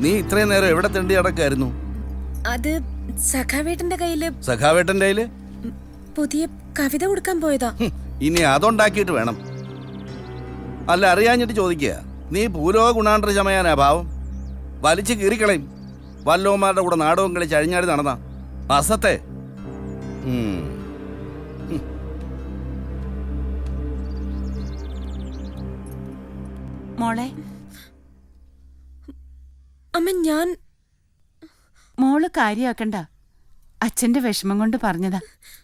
നീ ഇത്രയും നേരം എവിടെ തെണ്ടി അടക്കായിരുന്നു? അത് സഖാവേട്ടന്റെ കയ്യില്. സഖാവേട്ടന്റെ കയ്യില് പുതിയ കവിത കൊടുക്കാൻ പോയതാ. ഇനി അതുണ്ടാക്കിയിട്ട് വേണം. അല്ല, അറിയാഞ്ഞിട്ട് ചോദിക്കുക. നീ പൂരോ ഗുണാണ്ടർ ചമയാനാ ഭാവം? വലിച്ചു കീറിക്കളയും. വല്ലോമാരുടെ കൂടെ നാടകം കളിച്ച് അഴിഞ്ഞാടി നടന്ന അസത്തെ. മോളെ, അമ്മ, ഞാൻ മോള് കാര്യാക്കണ്ട. അച്ഛന്റെ വിഷമം കൊണ്ട് പറഞ്ഞതാ.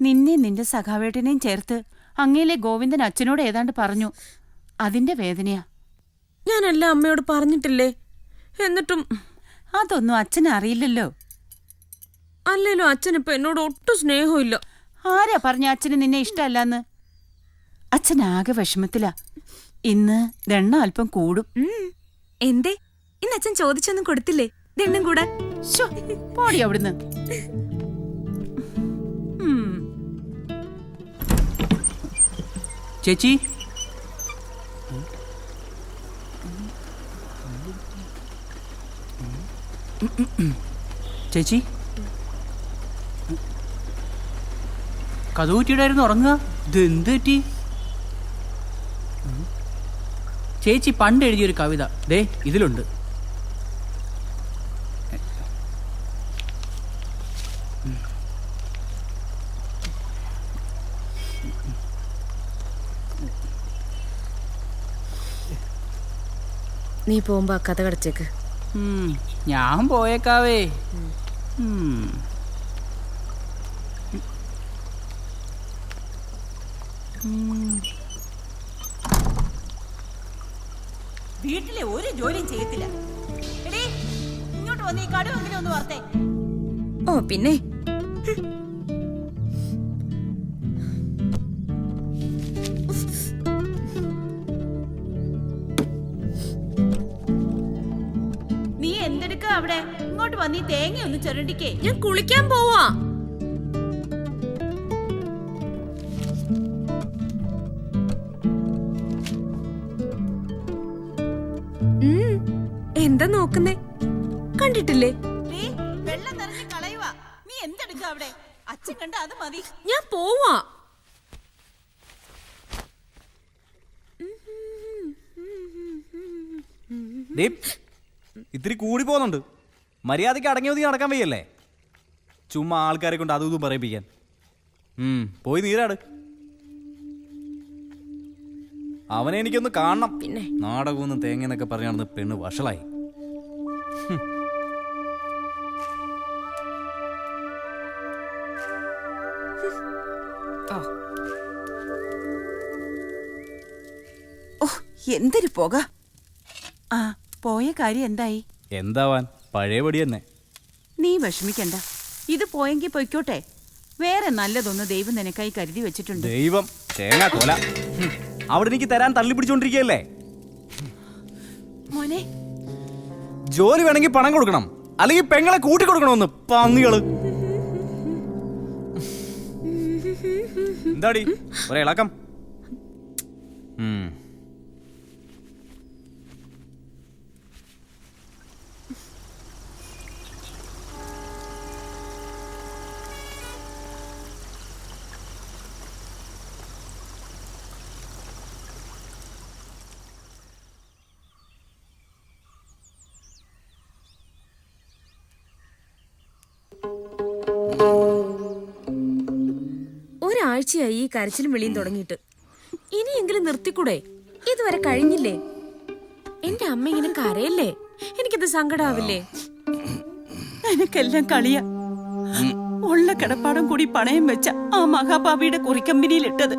നിന്നെ നിന്റെ സഖാവേട്ടനെയും ചേർത്ത് അങ്ങയിലെ ഗോവിന്ദൻ അച്ഛനോട് ഏതാണ്ട് പറഞ്ഞു. അതിന്റെ വേദനയാ. ഞാനല്ല അമ്മയോട് പറഞ്ഞിട്ടില്ലേ? എന്നിട്ടും അതൊന്നും അച്ഛന് അറിയില്ലല്ലോ. അല്ലേലും അച്ഛനിപ്പോ എന്നോട് ഒട്ടും സ്നേഹമില്ല. ആരാ പറഞ്ഞ അച്ഛന് നിന്നെ ഇഷ്ടമല്ലാന്ന്? അച്ഛനാകെ വിഷമത്തിലാ. ഇന്ന് ദണ്ണം അല്പം കൂടും. എന്തേ ഇന്ന് അച്ഛൻ ചോദിച്ചൊന്നും കൊടുത്തില്ലേ ദണ്ണം കൂടാൻ? പോടി അവിടുന്ന്. ചേച്ചി, ചേച്ചി, കഥൂറ്റിയിടായിരുന്നു ഉറങ്ങുക. ഇത് എന്ത് പറ്റി? ചേച്ചി പണ്ട് എഴുതിയൊരു കവിത ദേ ഇതിലുണ്ട്. നീ പോകുമ്പോ കഥ കടച്ചേക്ക്. ഞാൻ പോയേക്കാവേ. വീട്ടിലെ ഒരു ജോലിയും ചെയ്യത്തില്ല. ഇങ്ങോട്ട് വന്ന് ഈ കടുവെങ്കിലും ഒന്ന് വാർത്തേ. ഓ പിന്നെ നീ എന്തെടുക്ക അവിടെ? ഇങ്ങോട്ട് വന്ന് ഈ തേങ്ങ ഒന്ന് ചുരണ്ടിക്കേ. ഞാൻ കുളിക്കാൻ പോവാ. എന്താ നോക്കുന്നേ? കണ്ടിട്ടില്ലേ? വെള്ളം നിറഞ്ഞ് കളയുവാ. നീ എന്തെടുക്ക അവിടെ? അച്ഛൻ കണ്ട അത് മതി. ഞാൻ പോവാ. ഇത്തിരി കൂടി പോകുന്നുണ്ട്. മര്യാദയ്ക്ക് അടങ്ങി ഒതുങ്ങി നടക്കാൻ വയ്യല്ലേ? ചുമ്മാ ആൾക്കാരെ കൊണ്ട് അതും ഇതും പറയിപ്പിക്കാൻ. പോയി നീരാട്. അവനെ എനിക്കൊന്ന് കാണണം. പിന്നെ നാടകമൊന്നും തേങ്ങ എന്നൊക്കെ പറഞ്ഞു നടന്ന് പെണ്ണ് വഷളായി. എന്തൊരു പോക. ആ, പോയ കാര്യം എന്തായി? എന്താവാൻ, പഴയപടി തന്നെ. നീ വിഷമിക്കണ്ട. ഇത് പോയെങ്കിൽ പൊയ്ക്കോട്ടെ. വേറെ നല്ലതൊന്ന് ദൈവം നിനക്കായി കരുതി വെച്ചിട്ടുണ്ട്. ദൈവം തേങ്ങ കൊല അവിടെ എനിക്ക് തരാൻ തള്ളി പിടിച്ചോണ്ടിരിക്കുകയല്ലേ? മോനെ, ജോലി വേണമെങ്കിൽ പണം കൊടുക്കണം, അല്ലെങ്കിൽ പെങ്ങളെ കൂട്ടി കൊടുക്കണമെന്ന് പന്നികള്. എന്താടി ഒരേ ഇളക്കം? ഒരാഴ്ചയായി ഈ കരച്ചിലും വിളിയും തുടങ്ങിയിട്ട്. ഇനിയെങ്കിലും നിർത്തിക്കൂടെ? ഇതുവരെ കഴിഞ്ഞില്ലേ? എന്റെ അമ്മ ഇങ്ങനെ കരയല്ലേ? എനിക്കത് സങ്കടാവില്ലേ? എനിക്കെല്ലാം കളിയാ. ഉള്ള കിടപ്പാടം കൂടി പണയം വെച്ച ആ മഹാഭാവിയുടെ കുറിക്കമ്പനിയിൽ ഇട്ടത്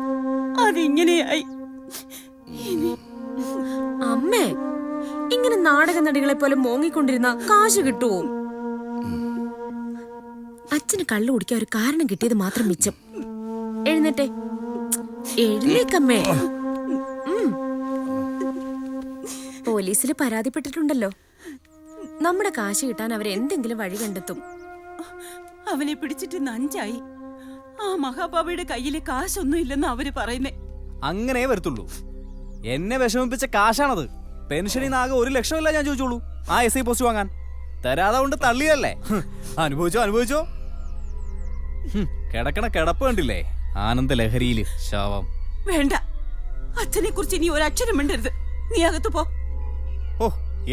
അതിങ്ങനെയായി. അമ്മേ, ഇങ്ങനെ നാടക നടികളെ പോലെ മോങ്ങിക്കൊണ്ടിരുന്ന കാശ് കിട്ടുവോ? അച്ഛന് കള്ളു കുടിക്കാൻ ഒരു കാരണം കിട്ടിയത് മാത്രം മിച്ചം. എഴുന്നേറ്റെ, എഴുന്നേക്കമ്മേ. പോലീസിൽ പരാതിപ്പെട്ടിട്ടുണ്ടല്ലോ. നമ്മുടെ കാശ് കിട്ടാൻ അവരെന്തെങ്കിലും വഴി കണ്ടെത്തും. അവനെ പിടിച്ചിട്ട് നഞ്ചായി. ആ മഹാബാബയുടെ കയ്യില് കാശൊന്നും ഇല്ലെന്ന് അവര് പറയുന്നേ. അങ്ങനെ വരത്തുള്ളൂ. എന്നെ വിഷമിപ്പിച്ച കാശാണത്. പെൻഷനിൽ നിന്ന് ആകെ 1 ലക്ഷമല്ല ഞാൻ ചോദിച്ചോളൂ ആ SI പോസ്റ്റ് വാങ്ങാൻ. തരാതെ കൊണ്ട് തള്ളിയല്ലേ. അനുഭവിച്ചോ. കിടക്കണ കിടപ്പ് കണ്ടില്ലേ, ആനന്ദ ലഹരിയില് ശാവം. വേണ്ട, അച്ഛനെ കുറിച്ച് ഇനി ഒരക്ഷരം മിണ്ടരുത്. നീ അകത്ത് പോ. ഓ,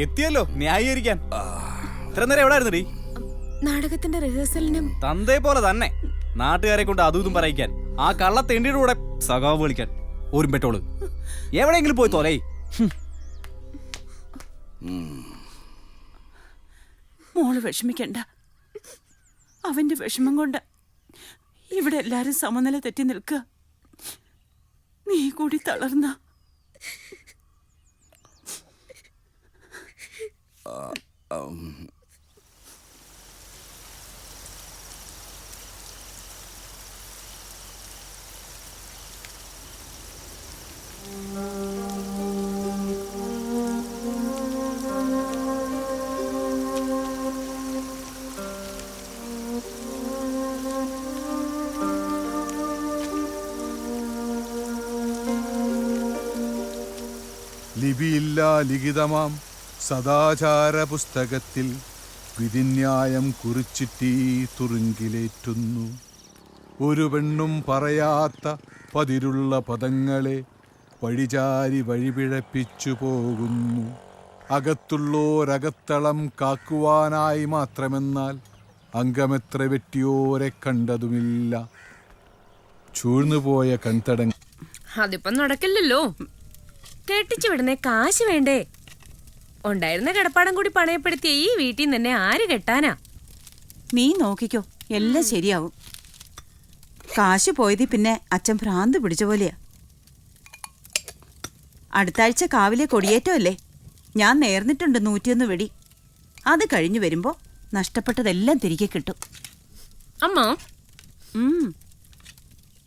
എത്തിയല്ലോ ന്യായീകരിക്കാൻ. ഇത്ര നേരം എവിടെ ആയിരുന്നടി? നാടകത്തിന്റെ റിഹേഴ്സലിനും. തന്തേ പോലെ തന്നെ നാട്ടുകാരെ കൊണ്ട് അതും ഇതും പറയിക്കാൻ, ആ കള്ള തെണ്ടിയുടെ കൂടെ സഖാവ് വിളിക്കാൻ ഒരു പെട്ടോള്. എവിടെയെങ്കിലും പോയി തോലേ. മോള് വിഷമിക്കണ്ട. അവന്റെ വിഷമം കൊണ്ട് ഇവിടെ എല്ലാരും സമനില തെറ്റി നിൽക്കുക. നീ കൂടി തളർന്ന ലിപിയില്ലാ ലിഖിതമാം സദാചാര പുസ്തകത്തിൽ വിധിന്യായം കുറിച്ചിട്ടീ തുറുങ്കിലേറ്റുന്നു. ഒരു പെണ്ണും പറയാത്ത പതിരുള്ള പദങ്ങളെ വഴിചാരി വഴിപിഴപ്പിച്ചു പോകുന്നു. അകത്തുള്ളോരകത്തളം കാക്കുവാനായി മാത്രമെന്നാൽ അംഗമെത്ര വെട്ടിയോരെ കണ്ടതുമില്ല. ചൂഴ്ന്നുപോയ കൺതടങ്ങൾ. അതിപ്പം നടക്കില്ലല്ലോ. കെട്ടിച്ചു വിടുന്നേ കാശ് വേണ്ടേ? ഉണ്ടായിരുന്ന കിടപ്പാടം കൂടി പണയപ്പെടുത്തിയ ഈ വീട്ടിൽ നിന്ന് തന്നെ ആര് കെട്ടാനാ? നീ നോക്കിക്കോ, എല്ലാം ശരിയാവും. കാശ് പോയതി പിന്നെ അച്ഛൻ ഭ്രാന്ത് പിടിച്ച പോലെയാ. അടുത്താഴ്ച കാവിലെ കൊടിയേറ്റമല്ലേ? ഞാൻ നേർന്നിട്ടുണ്ട് 101 വെടി. അത് കഴിഞ്ഞു വരുമ്പോ നഷ്ടപ്പെട്ടതെല്ലാം തിരികെ കിട്ടും. അമ്മ,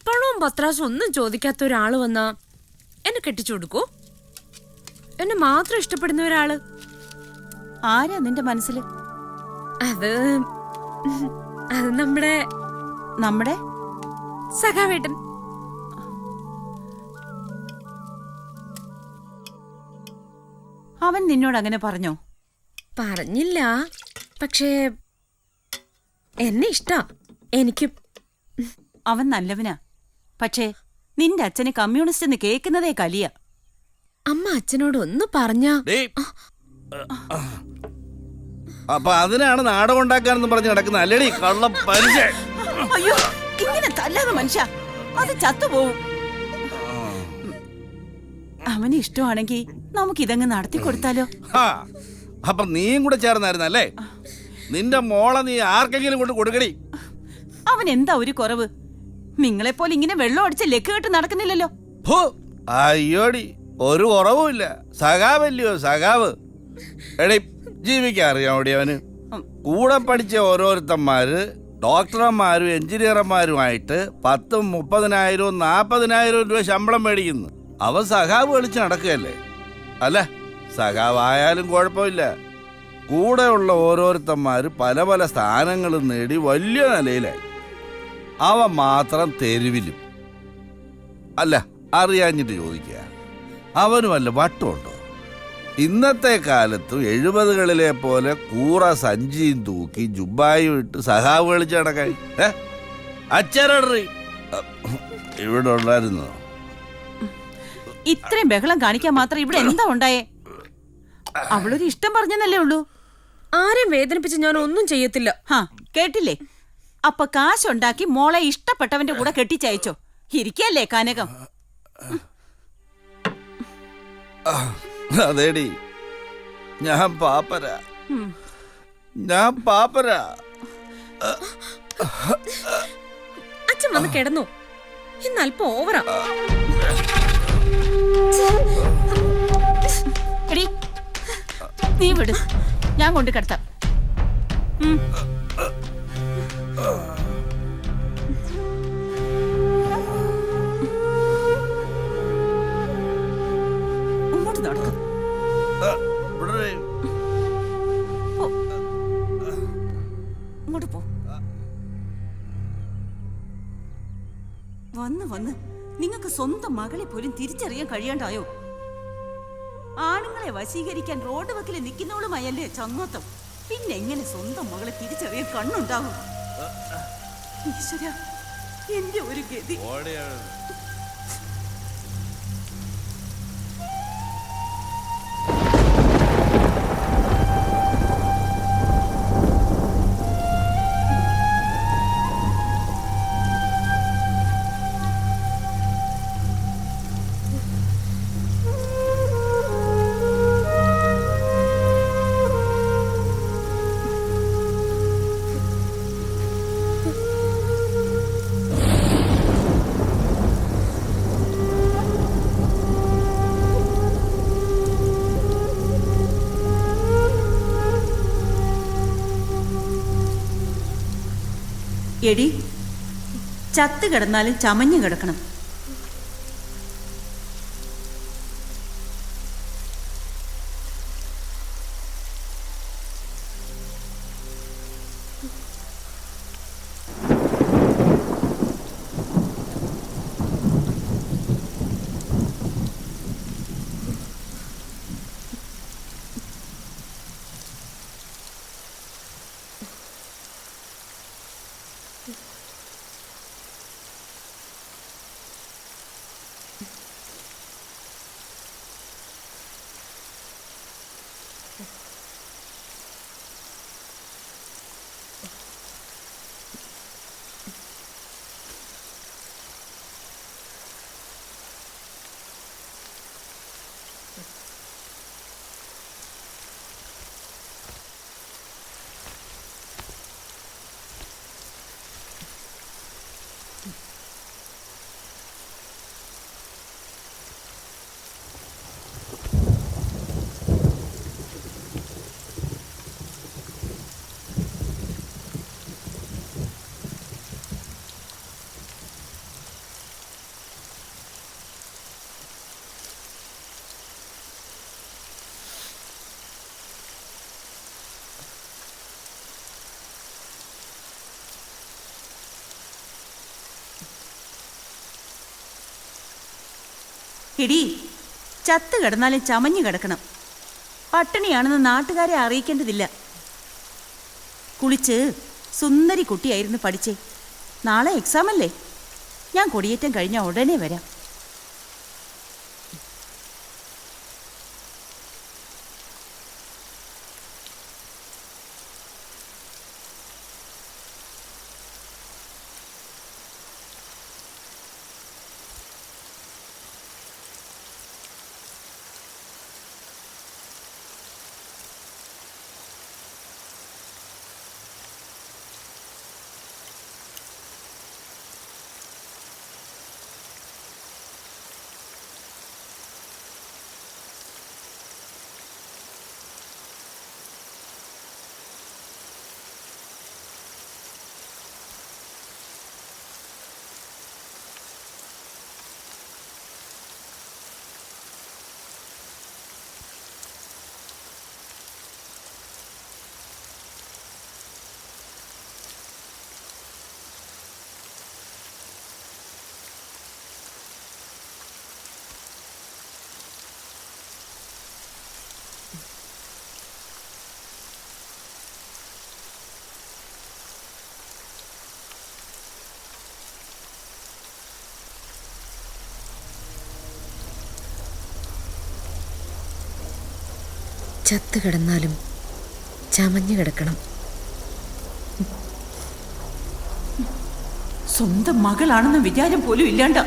പണവും പത്രാസും ഒന്നും ചോദിക്കാത്ത ഒരാള് വന്നാ എന്നെ കെട്ടിച്ചു കൊടുക്കൂ? എന്നെ മാത്രം ഇഷ്ടപ്പെടുന്ന ഒരാള് ആരാ നിന്റെ മനസ്സില്? അത് നമ്മുടെ നമ്മുടെ സഖാവേട്ടൻ. അവൻ നിന്നോട് അങ്ങനെ പറഞ്ഞോ? പറഞ്ഞില്ല, പക്ഷേ എന്നെ ഇഷ്ടാ. എനിക്ക് അവൻ നല്ലവനാ. പക്ഷേ നിന്റെ അച്ഛന് കമ്മ്യൂണിസ്റ്റ് എന്ന് കേൾക്കുന്നതേ കലിയ. അമ്മ അച്ഛനോട് ഒന്ന് പറഞ്ഞാ. അപ്പൊ അതിനാണ് നാടകം ഉണ്ടാക്കാനെന്ന് പറഞ്ഞ് നടക്കുന്ന അല്ലടി കള്ള പരിച. അയ്യോ, ഇങ്ങനെ തല്ലാതെ മനുഷ്യ, അത് ചത്തുപോവും. അവന് ഇഷ്ടമാണെങ്കിൽ നമുക്ക് ഇതങ്ങ് നടത്തി കൊടുത്താലോ? അപ്പൊ നീയും കൂടെ ചേർന്നായിരുന്നല്ലേ? നിന്റെ മോളെ നീ ആർക്കെങ്കിലും കൊണ്ട് കൊടുക്കടി. അവൻ എന്താ ഒരു കുറവ്? നിങ്ങളെപ്പോലെ ഇങ്ങനെ വെള്ളം അടിച്ച് ലക്ക് കെട്ട് നടക്കുന്നില്ലല്ലോ. അയ്യോടി, ഒരു കുറവുമില്ല. സഖാവല്ലയോ സഖാവ്. എടി, ജീവിക്കാൻ അറിയാമോടി അവന്. കൂടെ പഠിച്ച ഓരോരുത്തന്മാര് ഡോക്ടർമാരും എഞ്ചിനീയർമാരുമായിട്ട് 10,000, 30,000, 40,000 രൂപ ശമ്പളം മേടിക്കുന്നു. അവൻ സഖാവ് കളിച്ച് നടക്കുകയല്ലേ? അല്ല, സഖാവായാലും കുഴപ്പമില്ല. കൂടെയുള്ള ഓരോരുത്തന്മാര് പല പല സ്ഥാനങ്ങളും നേടി വലിയ നിലയിലായി. അവൻ മാത്രം തെരുവിലും. അല്ല, അറിയാഞ്ഞിട്ട് ചോദിക്കുക, അവനും വല്ല വട്ടമുണ്ടോ? ഇന്നത്തെ കാലത്തും 70കളിലെ പോലെ കൂറ സഞ്ചിയും തൂക്കി ജുബായും ഇട്ട് സഖാവ് കളിച്ച് നടക്കാൻ അച്ചരറി ഇവിടെ ഉണ്ടായിരുന്നു. ഇത്രയും ബഹളം കാണിക്കാൻ മാത്രം ഇവിടെ എന്താ ഉണ്ടായേ? അവളൊരു ഇഷ്ടം പറഞ്ഞെന്നല്ലേ ഉള്ളൂ. ആരെയും വേദനിപ്പിച്ച് ഞാൻ ഒന്നും ചെയ്യത്തില്ല. കേട്ടില്ലേ? അപ്പൊ കാശുണ്ടാക്കി മോളെ ഇഷ്ടപ്പെട്ടവന്റെ കൂടെ കെട്ടിച്ചയച്ചോ? ഇരിക്കല്ലേ കനകം. അതേടി, ഞാൻ പാപ്പരാ. അച്ഛൻ വന്ന് കിടന്നു. ഇന്ന് അല്പം ഓവറാ. എടി, നീ വിട്, ഞാൻ കൊണ്ട് കിടത്താം. ഇങ്ങോട്ട് നടക്കും. ഇങ്ങോട്ട് പോ. വന്ന് വന്ന് നിങ്ങൾക്ക് സ്വന്തം മകളെ പോലും തിരിച്ചറിയാൻ കഴിയാണ്ടായോ? ആണുങ്ങളെ വശീകരിക്കാൻ റോഡ് വക്കിൽ നിൽക്കുന്നവളുമായല്ലേ ചങ്ങോത്തം. പിന്നെ എങ്ങനെ സ്വന്തം മകളെ തിരിച്ചറിയാൻ കണ്ണുണ്ടാവും? ഈശ്വര, എന്റെ ഒരു ഗതി. എടി, ചത്ത് കിടന്നാലും ചമഞ്ഞു കിടക്കണം. എടി, ചത്ത് കിടന്നാലും ചമഞ്ഞു കിടക്കണം. പട്ടിണിയാണെന്ന് നാട്ടുകാരെ അറിയിക്കേണ്ടതില്ല. കുളിച്ച് സുന്ദരി കുട്ടിയായിരുന്നു പഠിച്ചേ. നാളെ എക്സാം അല്ലേ? ഞാൻ കൊടിയേറ്റം കഴിഞ്ഞ ഉടനെ വരാം. ചത്ത് കിടന്നാലും ചമഞ്ഞു കിടക്കണം. സ്വന്തം മകളാണെന്ന് വിചാരം പോലും ഇല്ലാണ്ട.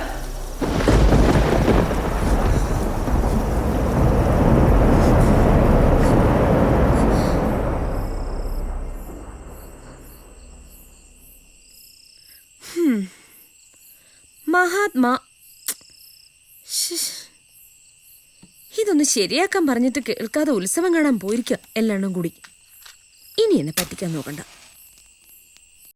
മഹാത്മാ, ഇതൊന്ന് ശരിയാക്കാൻ പറഞ്ഞിട്ട് കേൾക്കാതെ ഉത്സവം കാണാൻ പോയിരിക്കുക എല്ലാം കൂടി. ഇനി എന്നെ പറ്റിക്കാൻ നോക്കണ്ട.